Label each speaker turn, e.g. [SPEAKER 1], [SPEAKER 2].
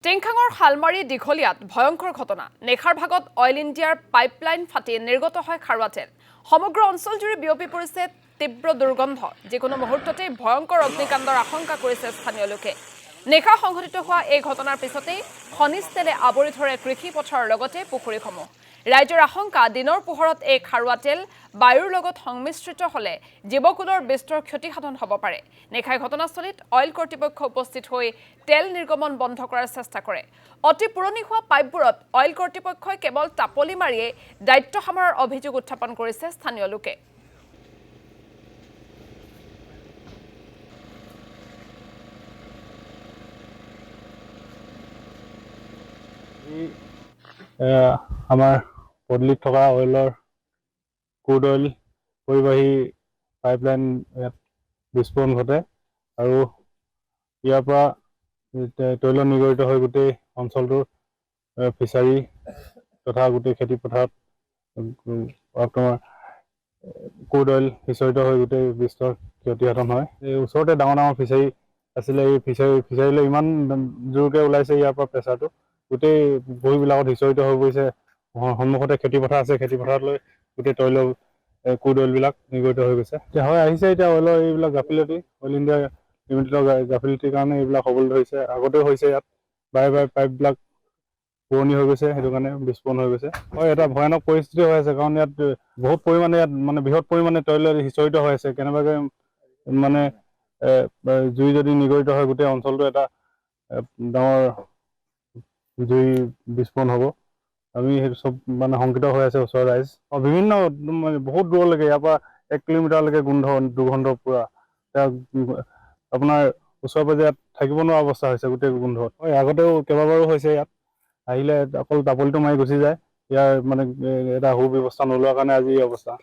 [SPEAKER 1] টেংখাঙৰ শালমাৰী দীঘলীয়াত ভয়ংকৰ ঘটনা নেখাৰ ভাগত অইল ইণ্ডিয়াৰ পাইপলাইন ফাটি নিৰ্গত হয় খাৰুৱা তেল সমগ্ৰ অঞ্চলজুৰি বিয়পি পৰিছে তীব্ৰ দুৰ্গন্ধ যিকোনো মুহূৰ্ততে ভয়ংকৰ অগ্নিকাণ্ডৰ আশংকা কৰিছে স্থানীয় লোকে নেখা সংঘটিত হোৱা এই ঘটনাৰ পিছতেই খনিজ তেলে আৱৰি ধৰে কৃষি পথাৰৰ লগতে পুখুৰীসমূহ ৰাজ্যৰ আশংকা দিনৰ পোহৰত এই খাৰুৱা তেল বায়ুৰ লগত সংমিশ্ৰিত হলে জীৱকুলৰ বিস্তৰ ক্ষতিসাধন হ'ব পাৰে নেখাই ঘটনাস্থলীত অইল কৰ্তৃপক্ষ উপস্থিত হৈ তেল নিৰ্গমন বন্ধ কৰাৰ চেষ্টা কৰে অতি পুৰণি হোৱা পাইপবোৰত অইল কৰ্তৃপক্ষই কেৱল টাপলি মাৰিয়ে দায়িত্ব সামৰাৰ অভিযোগ উত্থাপন কৰিছে স্থানীয় লোকে
[SPEAKER 2] আমাৰ পদলিত থকা অইলৰ ক্ৰুড অইল পৰিবাহী পাইপলাইন ইয়াত বিস্ফোৰণ ঘটে আৰু ইয়াৰ পৰা তৈল নিগৰিত হৈ গোটেই অঞ্চলটোৰ ফিচাৰী তথা গোটেই খেতি পথাৰত তোমাৰ ক্ৰুড অইল সিঁচৰিত হৈ গোটেই বিস্তৰ ক্ষতিসাধন হয় এই ওচৰতে ডাঙৰ ডাঙৰ ফিচাৰী আছিলে এই ফিচাৰীলৈ ইমান জোৰকৈ ওলাইছে ইয়াৰ পৰা প্ৰেছাৰটো গোটেই ভূঁইবিলাকত সিঁচৰিত হৈ পৰিছে সন্মুখতে খেতি পথাৰ আছে খেতি পথাৰলৈ গোটেই তৈল ক্ৰুড অইলবিলাক নিগৰিত হৈ গৈছে এতিয়া হয় আহিছে এতিয়া অইলৰ এইবিলাক গাফিলতি অইল ইণ্ডিয়া লিমিটেডৰ গাফিলতিৰ কাৰণে এইবিলাক হ'বলৈ ধৰিছে আগতেও হৈছে ইয়াত বাৰে বাৰে পাইপবিলাক পুৰণি হৈ গৈছে সেইটো কাৰণে বিস্ফোৰণ হৈ গৈছে হয় এটা ভয়ানক পৰিস্থিতি হৈ আছে কাৰণ ইয়াত বহুত পৰিমাণে ইয়াত মানে বৃহৎ পৰিমাণে তৈল সিঁচৰিত হৈ আছে কেনেবাকৈ মানে জুই যদি নিগৰিত হয় গোটেই অঞ্চলটো এটা ডাঙৰ জুই বিস্ফোৰণ হ'ব আমি সেইটো চব মানে শংকিত হৈ আছে ওচৰৰ ৰাইজ বিভিন্ন মানে বহুত দূৰলৈকে ইয়াৰ পৰা 1 কিলোমিটাৰলৈকে দুৰ্গন্ধ পুৰা আপোনাৰ ওচৰে পাজৰে ইয়াত থাকিব নোৱাৰা অৱস্থা হৈছে গোটেই গোন্ধত হয় আগতেও কেইবাবাৰো হৈছে ইয়াত আহিলে অকল টাপলিটো মাৰি গুচি যায় ইয়াৰ মানে এটা সুব্যৱস্থা নোলোৱাৰ কাৰণে আজি এই অৱস্থা